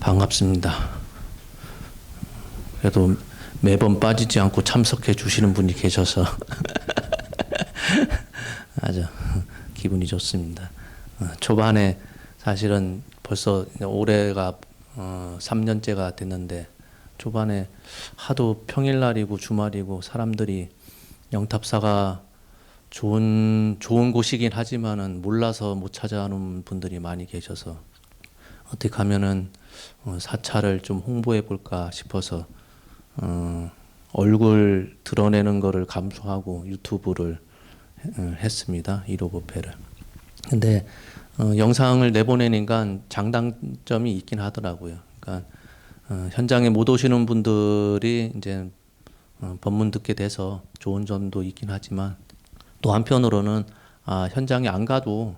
반갑습니다. 그래도 매번 빠지지 않고 참석해 주시는 분이 계셔서 아주 기분이 좋습니다. 초반에 사실은 벌써 올해가 3년째가 됐는데 초반에 하도 평일날이고 주말이고 사람들이 영탑사가 좋은 곳이긴 하지만은 몰라서 못 찾아오는 분들이 많이 계셔서 어떻게 하면은 사찰을 좀 홍보해 볼까 싶어서 얼굴 드러내는 거를 감수하고 유튜브를 했습니다. 1호 부패를. 근데 영상을 내보내니까 장단점이 있긴 하더라고요. 그러니까 현장에 못 오시는 분들이 이제 법문 듣게 돼서 좋은 점도 있긴 하지만 또 한편으로는 현장에 안 가도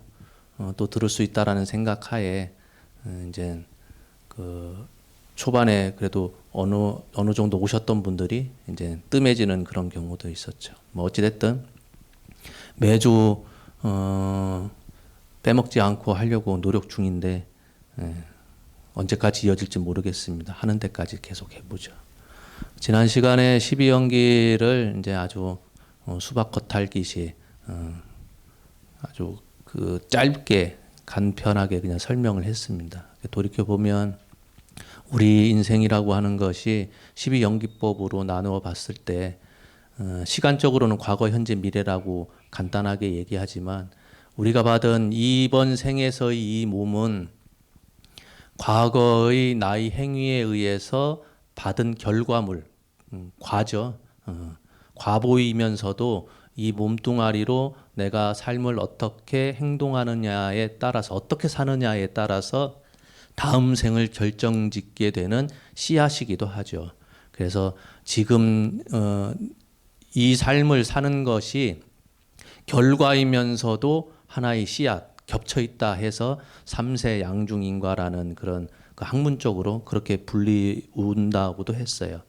또 들을 수 있다라는 생각하에 이제 그 초반에 그래도 어느 정도 오셨던 분들이 이제 뜸해지는 그런 경우도 있었죠. 뭐 어찌 됐든 매주 빼먹지 않고 하려고 노력 중인데 언제까지 이어질지 모르겠습니다. 하는 데까지 계속 해보죠. 지난 시간에 12연기를 이제 아주 수박 겉핥기시 아주 그 짧게 간편하게 그냥 설명을 했습니다. 돌이켜 보면 우리 인생이라고 하는 것이 12연기법으로 나누어 봤을 때 시간적으로는 과거, 현재, 미래라고 간단하게 얘기하지만 우리가 받은 이번 생에서의 이 몸은 과거의 나의 행위에 의해서 받은 결과물, 과죠. 과보이면서도 이 몸뚱아리로 내가 삶을 어떻게 행동하느냐에 따라서 어떻게 사느냐에 따라서 다음 생을 결정짓게 되는 씨앗이기도 하죠. 그래서 지금 이 삶을 사는 것이 결과이면서도 하나의 씨앗 겹쳐 있다 해서 삼세 양중인과라는 그런 그 학문적으로 그렇게 불리운다고도 했어요.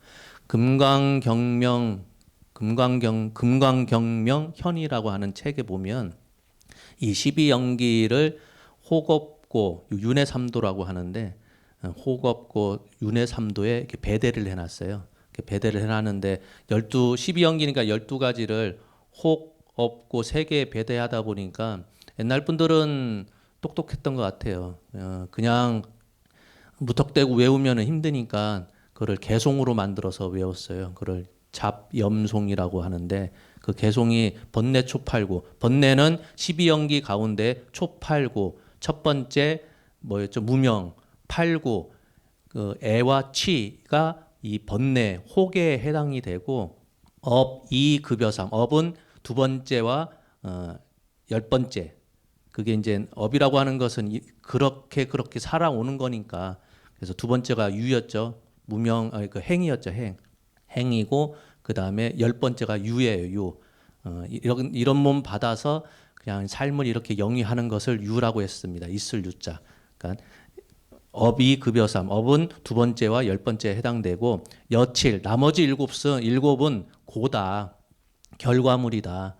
금강경명 현이라고 하는 책에 보면 이 12연기를 호겁고 윤회삼도라고 하는데 호겁고 윤회삼도에 이렇게 배대를 해놨어요. 이렇게 배대를 해놨는데 12연기니까 12가지를 혹, 없고 3개에 배대하다 보니까 옛날 분들은 똑똑했던 것 같아요. 그냥 무턱대고 외우면 힘드니까 그걸 개송으로 만들어서 외웠어요. 그걸 잡염송이라고 하는데 그 개송이 번뇌 초팔구. 번뇌는 12연기 가운데 초팔구. 첫 번째 뭐였죠? 무명. 팔구. 그 애와 취가 이 번뇌 혹에 해당이 되고 업, 이, 급여삼. 업은 두 번째와 10번째. 그게 이제 업이라고 하는 것은 그렇게 살아오는 거니까 그래서 두 번째가 유였죠. 무명, 그 행이었죠. 행이고 그 다음에 10번째가 유예요. 유. 이런 몸 받아서 그냥 삶을 이렇게 영위하는 것을 유라고 했습니다. 있을 유자. 그러니까 업이 급여삼. 업은 두 번째와 10번째에 해당되고 여칠. 나머지 일곱은 고다. 결과물이다.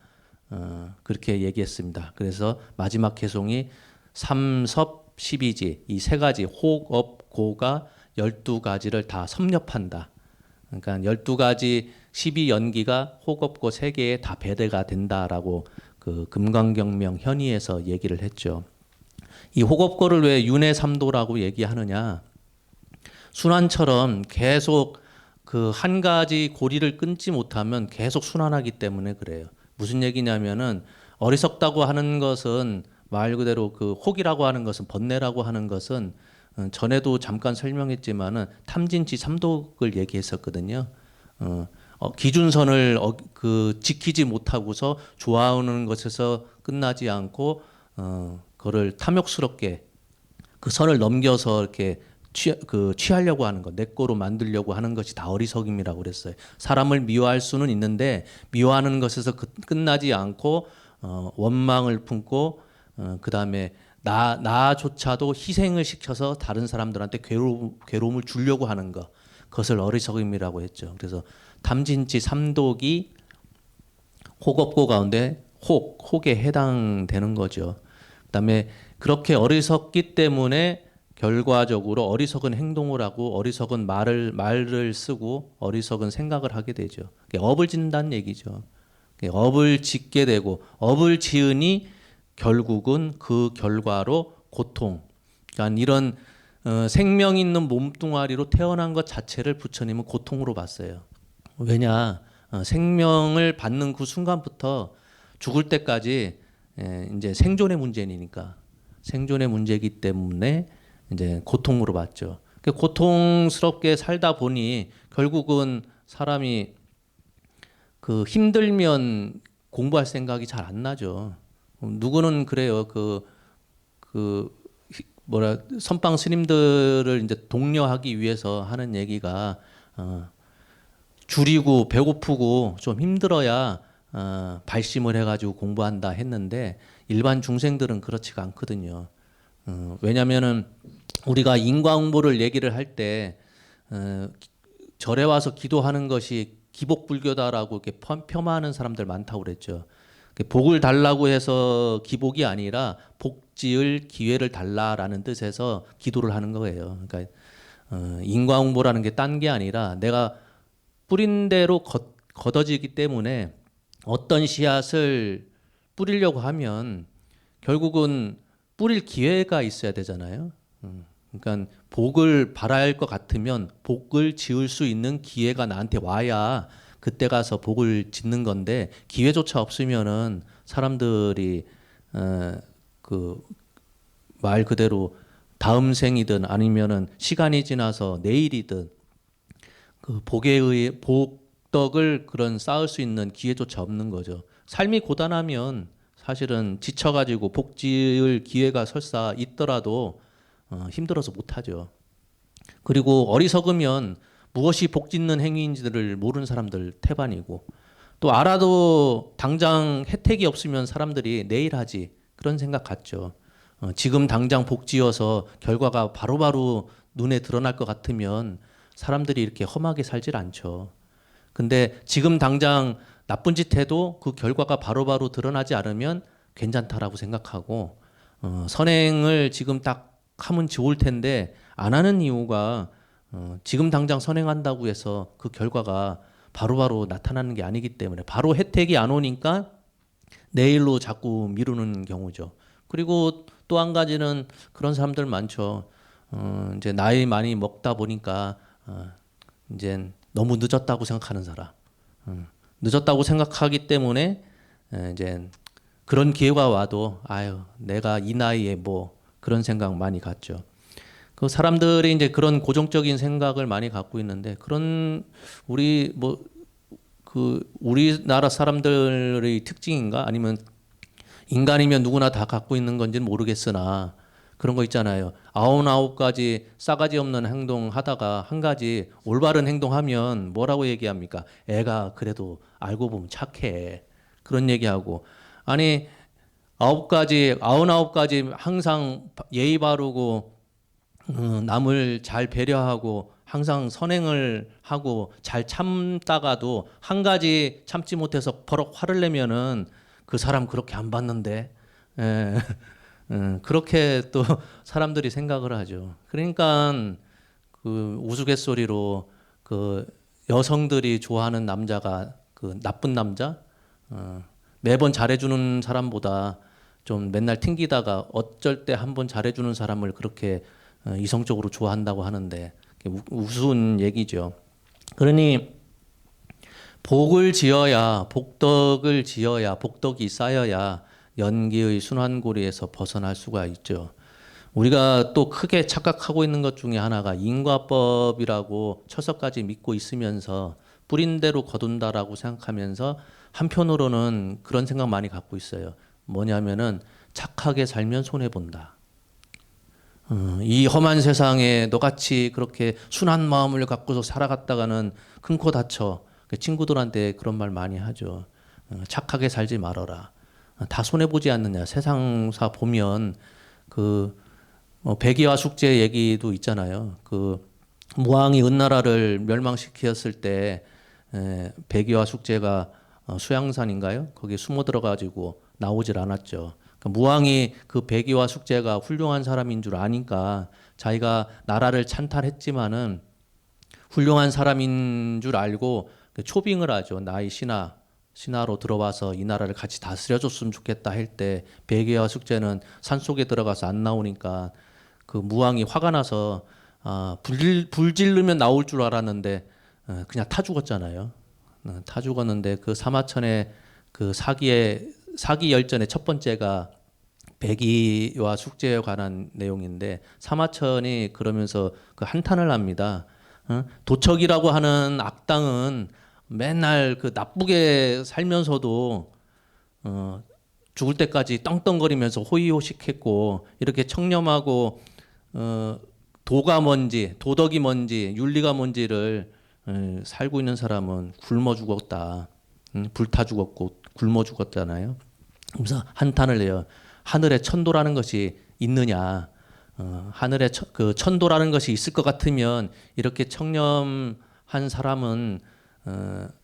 그렇게 얘기했습니다. 그래서 마지막 개송이 삼섭 12지 이 3가지 혹, 업, 고가 12가지를 다 섭렵한다. 그러니까 12가지 12연기가 혹, 업, 고 3개에 다 배대가 된다라고 그 금강경명 현의에서 얘기를 했죠. 이 혹, 업, 고를 왜 윤회삼도라고 얘기하느냐. 순환처럼 계속 그 한 가지 고리를 끊지 못하면 계속 순환하기 때문에 그래요. 무슨 얘기냐면은 어리석다고 하는 것은 말 그대로 그 혹이라고 하는 것은 번뇌라고 하는 것은 전에도 잠깐 설명했지만은 탐진치 삼독을 얘기했었거든요. 기준선을 그 지키지 못하고서 좋아하는 것에서 끝나지 않고 그거를 탐욕스럽게 그 선을 넘겨서 이렇게 취하려고 하는 것, 내 거로 만들려고 하는 것이 다 어리석임이라고 그랬어요. 사람을 미워할 수는 있는데 미워하는 것에서 끝나지 않고 원망을 품고 그 다음에 나조차도 희생을 시켜서 다른 사람들한테 괴로움을 주려고 하는 것, 그것을 어리석임이라고 했죠. 그래서 탐진치 삼독이 혹업고 가운데 혹에 해당되는 거죠. 그 다음에 그렇게 어리석기 때문에 결과적으로 어리석은 행동을 하고 어리석은 말을 쓰고 어리석은 생각을 하게 되죠. 업을 짓는다는 얘기죠. 업을 짓게 되고 업을 지으니 결국은 그 결과로 고통. 그러니까 이런 생명 있는 몸뚱아리로 태어난 것 자체를 부처님은 고통으로 봤어요. 왜냐? 생명을 받는 그 순간부터 죽을 때까지 이제 생존의 문제니까 생존의 문제이기 때문에 이제 고통으로 봤죠. 고통스럽게 살다 보니 결국은 사람이 그 힘들면 공부할 생각이 잘 안 나죠. 누구는 그래요. 선방 스님들을 이제 독려하기 위해서 하는 얘기가 줄이고 배고프고 좀 힘들어야 발심을 해가지고 공부한다 했는데 일반 중생들은 그렇지가 않거든요. 왜냐하면은 우리가 인과응보를 얘기를 할 때 절에 와서 기도하는 것이 기복불교다라고 이렇게 폄하하는 사람들 많다고 그랬죠. 복을 달라고 해서 기복이 아니라 복지을 기회를 달라라는 뜻에서 기도를 하는 거예요. 그러니까 인과응보라는 게 딴 게 아니라 내가 뿌린 대로 걷어지기 때문에 어떤 씨앗을 뿌리려고 하면 결국은 뿌릴 기회가 있어야 되잖아요. 그러니까 복을 바랄 것 같으면 복을 지을 수 있는 기회가 나한테 와야 그때 가서 복을 짓는 건데 기회조차 없으면은 사람들이 그 말 그대로 다음 생이든 아니면은 시간이 지나서 내일이든 그 복에 의해 복덕을 그런 쌓을 수 있는 기회조차 없는 거죠. 삶이 고단하면 사실은 지쳐가지고 복 지을 기회가 설사 있더라도 힘들어서 못하죠. 그리고 어리석으면 무엇이 복 짓는 행위인지를 모르는 사람들 태반이고 또 알아도 당장 혜택이 없으면 사람들이 내일 하지 그런 생각 같죠. 지금 당장 복 지어서 결과가 바로바로 눈에 드러날 것 같으면 사람들이 이렇게 험하게 살질 않죠. 근데 지금 당장 나쁜 짓 해도 그 결과가 바로바로 드러나지 않으면 괜찮다라고 생각하고 선행을 지금 딱 하면 좋을 텐데 안 하는 이유가 지금 당장 선행한다고 해서 그 결과가 바로바로 나타나는 게 아니기 때문에 바로 혜택이 안 오니까 내일로 자꾸 미루는 경우죠. 그리고 또 한 가지는 그런 사람들 많죠. 이제 나이 많이 먹다 보니까 이제 너무 늦었다고 생각하는 사람. 늦었다고 생각하기 때문에 이제 그런 기회가 와도 아유 내가 이 나이에 뭐 그런 생각 많이 갖죠. 그 사람들이 이제 그런 고정적인 생각을 많이 갖고 있는데 그런 우리 뭐 그 우리나라 사람들의 특징인가 아니면 인간이면 누구나 다 갖고 있는 건지는 모르겠으나 그런 거 있잖아요. 99가지 싸가지 없는 행동 하다가 한 가지 올바른 행동하면 뭐라고 얘기합니까? 애가 그래도 알고 보면 착해. 그런 얘기하고 아니 99가지 항상 예의 바르고 남을 잘 배려하고 항상 선행을 하고 잘 참다가도 한 가지 참지 못해서 버럭 화를 내면은 그 사람 그렇게 안 봤는데 그렇게 또 사람들이 생각을 하죠. 그러니까 그 우스갯소리로 그 여성들이 좋아하는 남자가 그 나쁜 남자 매번 잘해주는 사람보다 좀 맨날 튕기다가 어쩔 때 한 번 잘해주는 사람을 그렇게 이성적으로 좋아한다고 하는데 우스운 얘기죠. 그러니 복을 지어야 복덕을 지어야 복덕이 쌓여야 연기의 순환고리에서 벗어날 수가 있죠. 우리가 또 크게 착각하고 있는 것 중에 하나가 인과법이라고 철석까지 믿고 있으면서 뿌린 대로 거둔다라고 생각하면서 한편으로는 그런 생각 많이 갖고 있어요. 뭐냐면은 착하게 살면 손해 본다. 이 험한 세상에 너같이 그렇게 순한 마음을 갖고서 살아갔다가는 큰 코 다쳐. 친구들한테 그런 말 많이 하죠. 착하게 살지 말아라. 다 손해 보지 않느냐. 세상사 보면 그 백이와 숙제 얘기도 있잖아요. 그 무왕이 은나라를 멸망시켰을 때 백이와 숙제가 수양산인가요? 거기 숨어 들어가지고 나오질 않았죠. 그러니까 무왕이 그 백이와 숙제가 훌륭한 사람인 줄 아니까 자기가 나라를 찬탈했지만은 훌륭한 사람인 줄 알고 초빙을 하죠. 나의 신하로 들어와서 이 나라를 같이 다스려줬으면 좋겠다 할 때 베개와 숙제는 산속에 들어가서 안 나오니까 그 무왕이 화가 나서 불 지르면 나올 줄 알았는데 그냥 타 죽었잖아요. 타 죽었는데 그 사마천의 그 사기 열전의 첫 번째가 백의와 숙제에 관한 내용인데 사마천이 그러면서 그 한탄을 합니다. 도척이라고 하는 악당은 맨날 그 나쁘게 살면서도 죽을 때까지 떵떵거리면서 호의호식했고 이렇게 청렴하고 도가 뭔지 도덕이 뭔지 윤리가 뭔지를 살고 있는 사람은 굶어 죽었다. 불타 죽었고 굶어 죽었잖아요. 그래서 한탄을 해요. 하늘에 천도라는 것이 있느냐? 하늘에 그 천도라는 것이 있을 것 같으면 이렇게 청렴한 사람은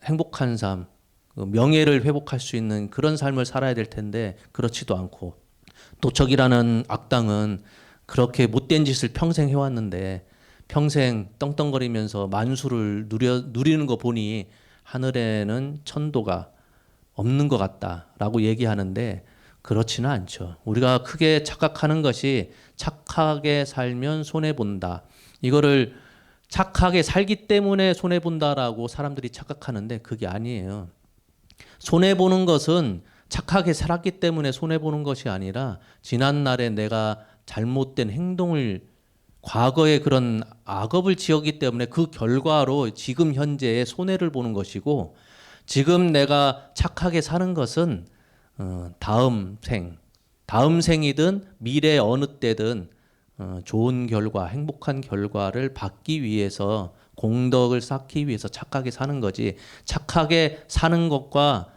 행복한 삶, 명예를 회복할 수 있는 그런 삶을 살아야 될 텐데 그렇지도 않고 도척이라는 악당은 그렇게 못된 짓을 평생 해왔는데 평생 떵떵거리면서 만수를 누리는 거 보니 하늘에는 천도가 없는 것 같다라고 얘기하는데 그렇지는 않죠. 우리가 크게 착각하는 것이 착하게 살면 손해본다. 이거를 착하게 살기 때문에 손해본다라고 사람들이 착각하는데 그게 아니에요. 손해보는 것은 착하게 살았기 때문에 손해보는 것이 아니라 지난날에 내가 잘못된 행동을 과거에 그런 악업을 지었기 때문에 그 결과로 지금 현재의 손해를 보는 것이고 지금 내가 착하게 사는 것은 다음 생이든 미래 어느 때든 좋은 결과, 행복한 결과를 받기 위해서 공덕을 쌓기 위해서 착하게 사는 거지 착하게 사는 것과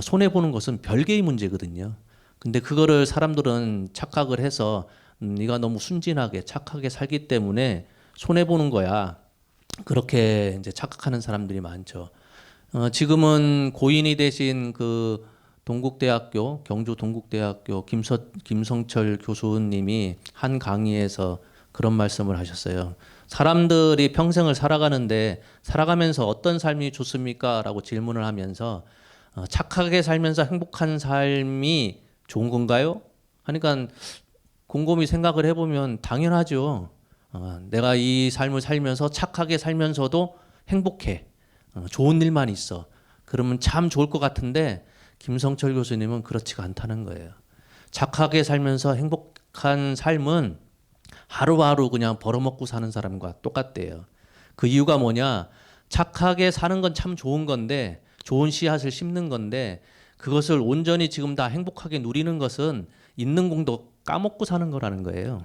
손해 보는 것은 별개의 문제거든요. 근데 그거를 사람들은 착각을 해서 네가 너무 순진하게 착하게 살기 때문에 손해 보는 거야. 그렇게 이제 착각하는 사람들이 많죠. 지금은 고인이 되신 그 동국대학교 경주 동국대학교 김성철 교수님이 한 강의에서 그런 말씀을 하셨어요. 사람들이 평생을 살아가는데 살아가면서 어떤 삶이 좋습니까? 라고 질문을 하면서 착하게 살면서 행복한 삶이 좋은 건가요? 하니까 곰곰이 생각을 해보면 당연하죠. 내가 이 삶을 살면서 착하게 살면서도 행복해. 좋은 일만 있어. 그러면 참 좋을 것 같은데 김성철 교수님은 그렇지가 않다는 거예요. 착하게 살면서 행복한 삶은 하루하루 그냥 벌어먹고 사는 사람과 똑같대요. 그 이유가 뭐냐? 착하게 사는 건 참 좋은 건데 좋은 씨앗을 심는 건데 그것을 온전히 지금 다 행복하게 누리는 것은 있는 공도 까먹고 사는 거라는 거예요.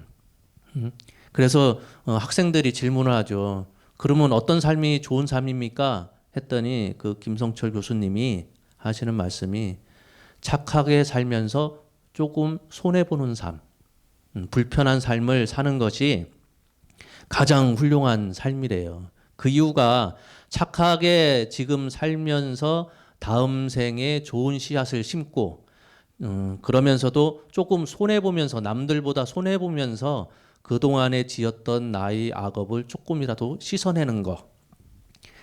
그래서 학생들이 질문을 하죠. 그러면 어떤 삶이 좋은 삶입니까? 했더니 그 김성철 교수님이 하시는 말씀이 착하게 살면서 조금 손해보는 삶, 불편한 삶을 사는 것이 가장 훌륭한 삶이래요. 그 이유가 착하게 지금 살면서 다음 생에 좋은 씨앗을 심고 그러면서도 조금 손해보면서 남들보다 손해보면서 그동안에 지었던 나의 악업을 조금이라도 씻어내는 거.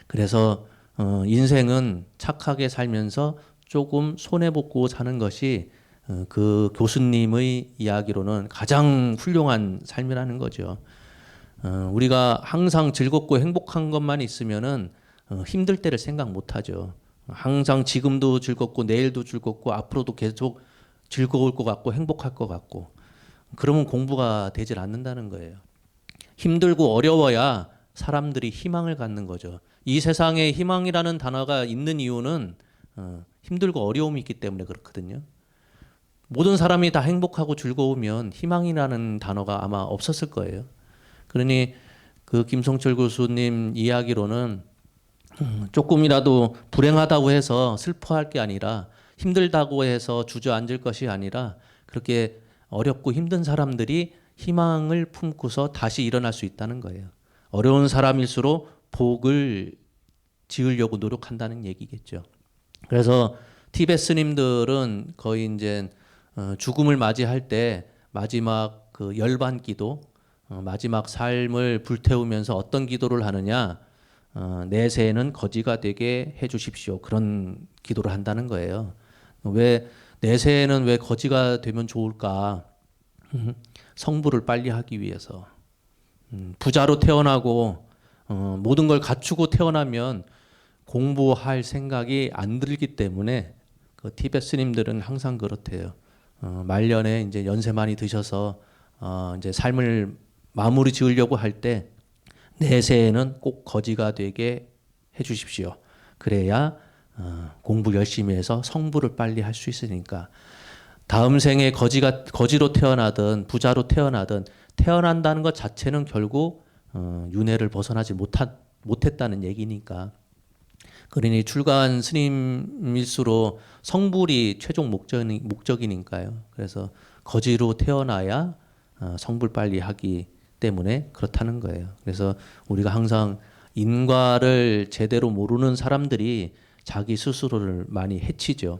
그래서 인생은 착하게 살면서 조금 손해보고 사는 것이 그 교수님의 이야기로는 가장 훌륭한 삶이라는 거죠. 우리가 항상 즐겁고 행복한 것만 있으면은 힘들 때를 생각 못 하죠. 항상 지금도 즐겁고 내일도 즐겁고 앞으로도 계속 즐거울 것 같고 행복할 것 같고 그러면 공부가 되질 않는다는 거예요. 힘들고 어려워야 사람들이 희망을 갖는 거죠. 이 세상에 희망이라는 단어가 있는 이유는 힘들고 어려움이 있기 때문에 그렇거든요. 모든 사람이 다 행복하고 즐거우면 희망이라는 단어가 아마 없었을 거예요. 그러니 그 김성철 교수님 이야기로는 조금이라도 불행하다고 해서 슬퍼할 게 아니라 힘들다고 해서 주저앉을 것이 아니라 그렇게 어렵고 힘든 사람들이 희망을 품고서 다시 일어날 수 있다는 거예요. 어려운 사람일수록 복을 지으려고 노력한다는 얘기겠죠. 그래서 티베트 스님들은 거의 이제 죽음을 맞이할 때 마지막 그 열반기도 마지막 삶을 불태우면서 어떤 기도를 하느냐? 내세에는 거지가 되게 해주십시오. 그런 기도를 한다는 거예요. 왜 내세에는 왜 거지가 되면 좋을까? 성부를 빨리 하기 위해서. 부자로 태어나고 모든 걸 갖추고 태어나면 공부할 생각이 안 들기 때문에 그 티베트 스님들은 항상 그렇대요. 말년에 이제 연세 많이 드셔서 이제 삶을 마무리 지으려고 할 때 내세에는 꼭 거지가 되게 해주십시오. 그래야 공부 열심히 해서 성부를 빨리 할 수 있으니까 다음 생에 거지로 태어나든 부자로 태어나든 태어난다는 것 자체는 결국 윤회를 벗어나지 못했다는 얘기니까. 그러니 출가한 스님일수록 성불이 최종 목적이니까요. 그래서 거지로 태어나야 성불 빨리 하기 때문에 그렇다는 거예요. 그래서 우리가 항상 인과를 제대로 모르는 사람들이 자기 스스로를 많이 해치죠.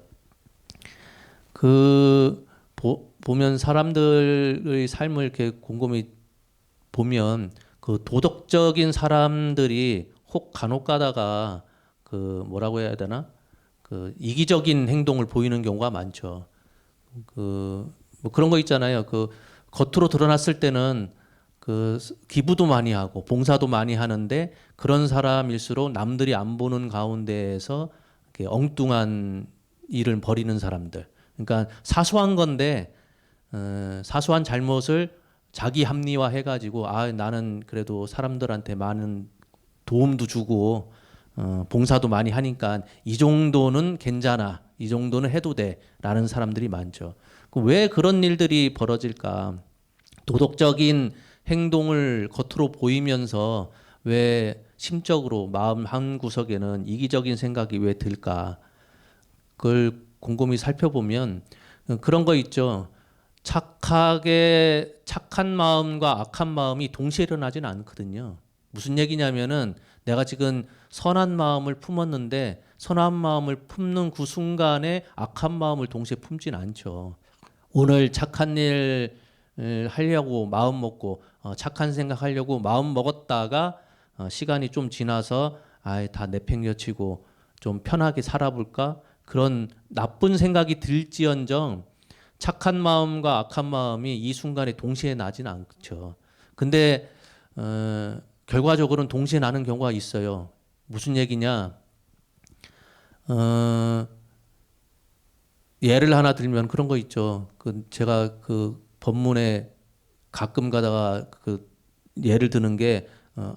보면 사람들의 삶을 이렇게 곰곰이 보면 그 도덕적인 사람들이 혹 간혹 가다가 그 뭐라고 해야 되나? 그 이기적인 행동을 보이는 경우가 많죠. 뭐 그런 거 있잖아요. 그 겉으로 드러났을 때는 그 기부도 많이 하고 봉사도 많이 하는데 그런 사람일수록 남들이 안 보는 가운데에서 이렇게 엉뚱한 일을 벌이는 사람들. 그러니까 사소한 건데 사소한 잘못을 자기 합리화 해가지고 나는 그래도 사람들한테 많은 도움도 주고 봉사도 많이 하니까 이 정도는 괜찮아, 이 정도는 해도 돼라는 사람들이 많죠. 왜 그런 일들이 벌어질까? 도덕적인 행동을 겉으로 보이면서 왜 심적으로 마음 한 구석에는 이기적인 생각이 왜 들까? 그걸 곰곰이 살펴보면 그런 거 있죠. 착한 마음과 악한 마음이 동시에 일어나진 않거든요. 무슨 얘기냐면은 내가 지금 선한 마음을 품었는데 선한 마음을 품는 그 순간에 악한 마음을 동시에 품진 않죠. 오늘 착한 일 하려고 마음 먹고 착한 생각 하려고 마음 먹었다가 시간이 좀 지나서 다 내팽겨치고 좀 편하게 살아볼까? 그런 나쁜 생각이 들지언정 착한 마음과 악한 마음이 이 순간에 동시에 나지는 않죠. 근데 결과적으로는 동시에 나는 경우가 있어요. 무슨 얘기냐? 예를 하나 들면 그런 거 있죠. 제가 그 법문에 가끔 가다가 그 예를 드는 게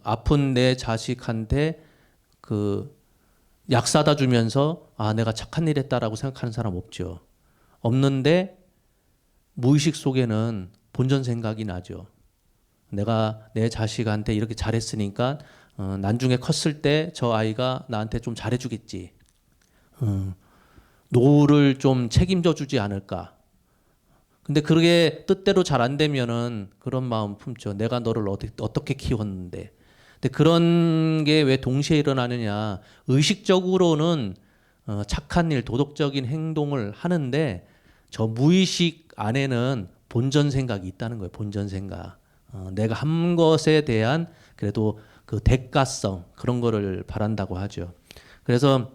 아픈 내 자식한테 그 약 사다 주면서 내가 착한 일 했다라고 생각하는 사람 없죠. 없는데 무의식 속에는 본전 생각이 나죠. 내가 내 자식한테 이렇게 잘했으니까 나중에 컸을 때 저 아이가 나한테 좀 잘해주겠지. 노후를 좀 책임져 주지 않을까. 근데 그게 뜻대로 잘 안 되면은 그런 마음 품죠. 내가 너를 어떻게 키웠는데. 근데 그런 게 왜 동시에 일어나느냐. 의식적으로는 착한 일, 도덕적인 행동을 하는데 저 무의식 안에는 본전 생각이 있다는 거예요. 본전 생각. 내가 한 것에 대한 그래도 그 대가성 그런 거를 바란다고 하죠. 그래서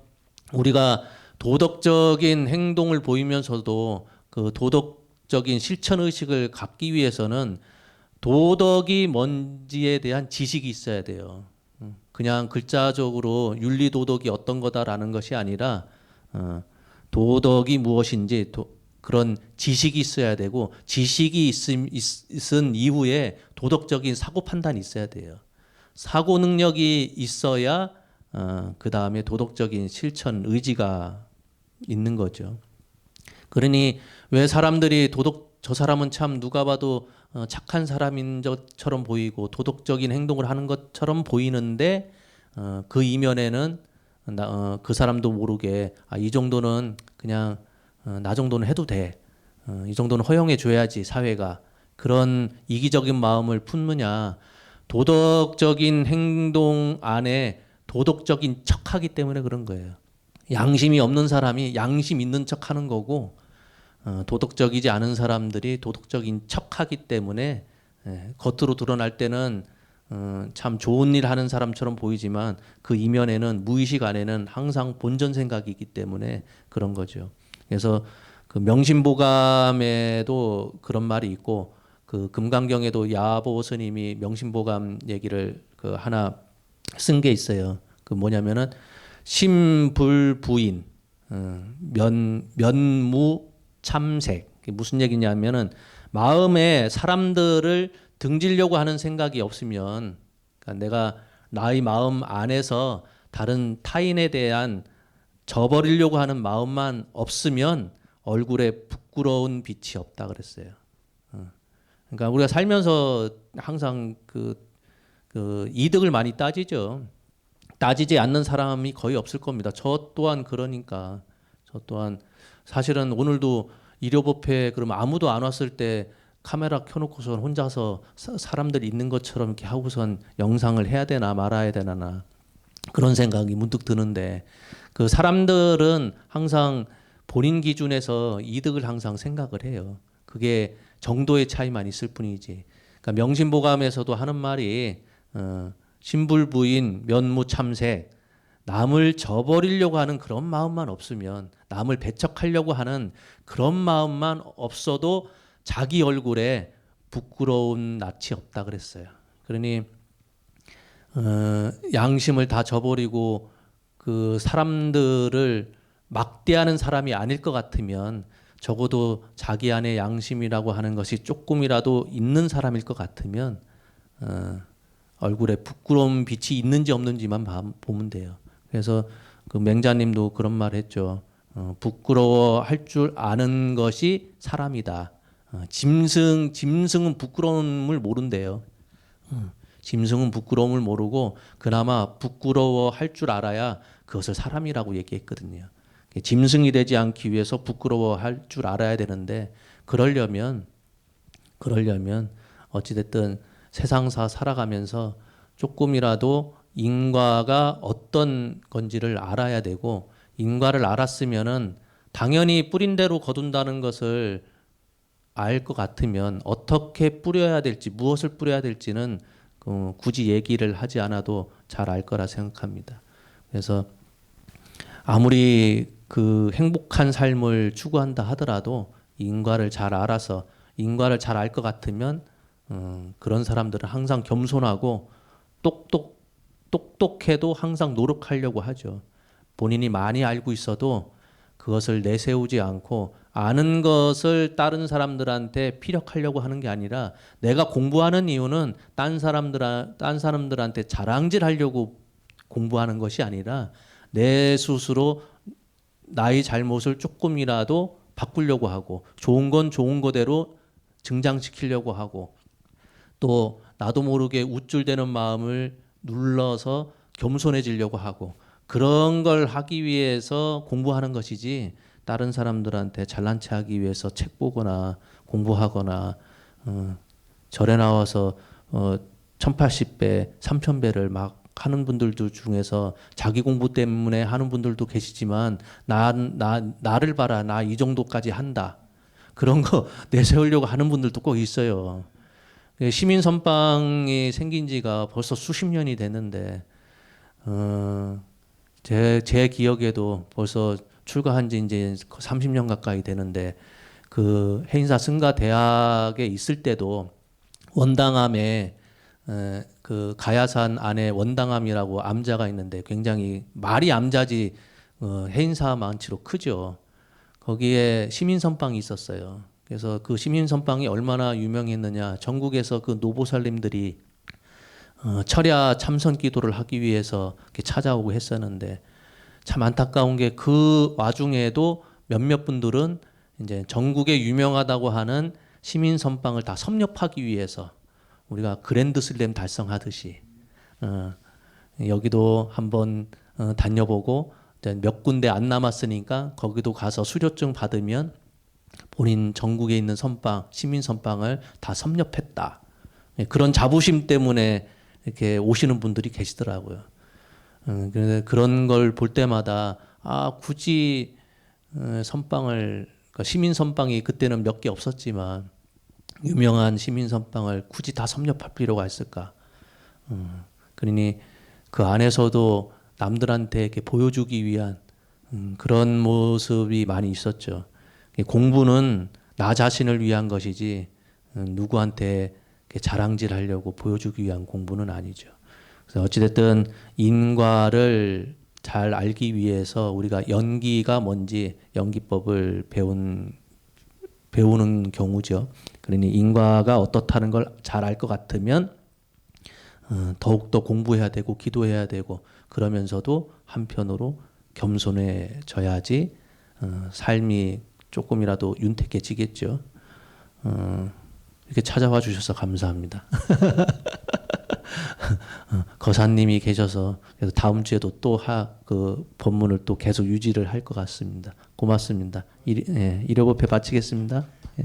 우리가 도덕적인 행동을 보이면서도 그 도덕적인 실천 의식을 갖기 위해서는 도덕이 뭔지에 대한 지식이 있어야 돼요. 그냥 글자적으로 윤리 도덕이 어떤 거다라는 것이 아니라 도덕이 무엇인지 그런 지식이 있어야 되고 지식이 있은 이후에 도덕적인 사고 판단이 있어야 돼요. 사고 능력이 있어야 그 다음에 도덕적인 실천 의지가 있는 거죠. 그러니 왜 사람들이 저 사람은 참 누가 봐도 착한 사람인 것처럼 보이고 도덕적인 행동을 하는 것처럼 보이는데 그 이면에는 그 사람도 모르게 이 정도는 그냥 나 정도는 해도 돼. 이 정도는 허용해 줘야지 사회가. 그런 이기적인 마음을 품느냐. 도덕적인 행동 안에 도덕적인 척하기 때문에 그런 거예요. 양심이 없는 사람이 양심 있는 척하는 거고 도덕적이지 않은 사람들이 도덕적인 척하기 때문에 겉으로 드러날 때는 참 좋은 일 하는 사람처럼 보이지만 그 이면에는 무의식 안에는 항상 본전 생각이 있기 때문에 그런 거죠. 그래서 그 명심보감에도 그런 말이 있고 그 금강경에도 야보 스님이 명심보감 얘기를 그 하나 쓴 게 있어요. 그 뭐냐면은 심불부인 면무 참색. 그게 무슨 얘기냐면은 마음에 사람들을 등지려고 하는 생각이 없으면, 그러니까 내가 나의 마음 안에서 다른 타인에 대한 저버리려고 하는 마음만 없으면 얼굴에 부끄러운 빛이 없다 그랬어요. 그러니까 우리가 살면서 항상 그 이득을 많이 따지죠. 따지지 않는 사람이 거의 없을 겁니다. 저 또한 그러니까. 저 또한 사실은 오늘도 일요법회 그러면 아무도 안 왔을 때 카메라 켜놓고서 혼자서 사람들 있는 것처럼 이렇게 하고선 영상을 해야 되나 말아야 되나 그런 생각이 문득 드는데, 그 사람들은 항상 본인 기준에서 이득을 항상 생각을 해요. 그게 정도의 차이만 있을 뿐이지. 그러니까 명심보감에서도 하는 말이 신불부인 면무참색, 남을 저버리려고 하는 그런 마음만 없으면, 남을 배척하려고 하는 그런 마음만 없어도 자기 얼굴에 부끄러운 낯이 없다 그랬어요. 그러니 양심을 다 저버리고 그 사람들을 막대하는 사람이 아닐 것 같으면 적어도 자기 안에 양심이라고 하는 것이 조금이라도 있는 사람일 것 같으면 얼굴에 부끄러운 빛이 있는지 없는지만 보면 돼요. 그래서 그 맹자님도 그런 말 했죠. 부끄러워할 줄 아는 것이 사람이다. 짐승은 부끄러움을 모른대요. 짐승은 부끄러움을 모르고 그나마 부끄러워할 줄 알아야 그것을 사람이라고 얘기했거든요. 짐승이 되지 않기 위해서 부끄러워할 줄 알아야 되는데, 그러려면 어찌됐든 세상사 살아가면서 조금이라도 인과가 어떤 건지를 알아야 되고, 인과를 알았으면은 당연히 뿌린 대로 거둔다는 것을 알 것 같으면 어떻게 뿌려야 될지, 무엇을 뿌려야 될지는 굳이 얘기를 하지 않아도 잘 알 거라 생각합니다. 그래서 아무리 그 행복한 삶을 추구한다 하더라도 인과를 잘 알아서, 인과를 잘 알 것 같으면 그런 사람들은 항상 겸손하고 똑똑해도 항상 노력하려고 하죠. 본인이 많이 알고 있어도 그것을 내세우지 않고 아는 것을 다른 사람들한테 피력하려고 하는 게 아니라, 내가 공부하는 이유는 딴 사람들한테 자랑질하려고 공부하는 것이 아니라 내 스스로 나의 잘못을 조금이라도 바꾸려고 하고, 좋은 건 좋은 거대로 증장시키려고 하고, 또 나도 모르게 우쭐대는 마음을 눌러서 겸손해지려고 하고, 그런 걸 하기 위해서 공부하는 것이지, 다른 사람들한테 잘난 체 하기 위해서 책 보거나 공부하거나 절에 나와서 1080배, 3000배를 막 하는 분들도 중에서 자기 공부 때문에 하는 분들도 계시지만, 나를 봐라, 나 이 정도까지 한다, 그런 거 내세우려고 하는 분들도 꼭 있어요. 시민 선방이 생긴 지가 벌써 수십 년이 됐는데 제 기억에도 벌써 출가한 지 이제 30년 가까이 되는데, 그 해인사 승가 대학에 있을 때도 원당암에 그 가야산 안에 원당암이라고 암자가 있는데, 굉장히 말이 암자지 해인사만치로 크죠. 거기에 시민선방이 있었어요. 그래서 그 시민선방이 얼마나 유명했느냐, 전국에서 그 노보살님들이 철야 참선 기도를 하기 위해서 이렇게 찾아오고 했었는데, 참 안타까운 게 그 와중에도 몇몇 분들은 이제 전국에 유명하다고 하는 시민 선방을 다 섭렵하기 위해서, 우리가 그랜드 슬램 달성하듯이 여기도 한번 다녀보고 몇 군데 안 남았으니까 거기도 가서 수료증 받으면 본인 전국에 있는 선방, 시민 선방을 다 섭렵했다. 그런 자부심 때문에 이렇게 오시는 분들이 계시더라고요. 그런 걸 볼 때마다 굳이 선방을, 그러니까 시민 선방이 그때는 몇 개 없었지만 유명한 시민 선방을 굳이 다 섭렵할 필요가 있을까? 그러니 그 안에서도 남들한테 이렇게 보여주기 위한 그런 모습이 많이 있었죠. 공부는 나 자신을 위한 것이지 누구한테 이렇게 자랑질하려고 보여주기 위한 공부는 아니죠. 그래서 어찌됐든 인과를 잘 알기 위해서 우리가 연기가 뭔지 연기법을 배우는 경우죠. 그러니 인과가 어떻다는 걸 잘 알 것 같으면 더욱더 공부해야 되고 기도해야 되고 그러면서도 한편으로 겸손해져야지 삶이 조금이라도 윤택해지겠죠. 이렇게 찾아와 주셔서 감사합니다. 거사님이 계셔서 그래서 다음 주에도 또 그 본문을 또 계속 유지를 할 것 같습니다. 고맙습니다. 일요법회 마치겠습니다. 예.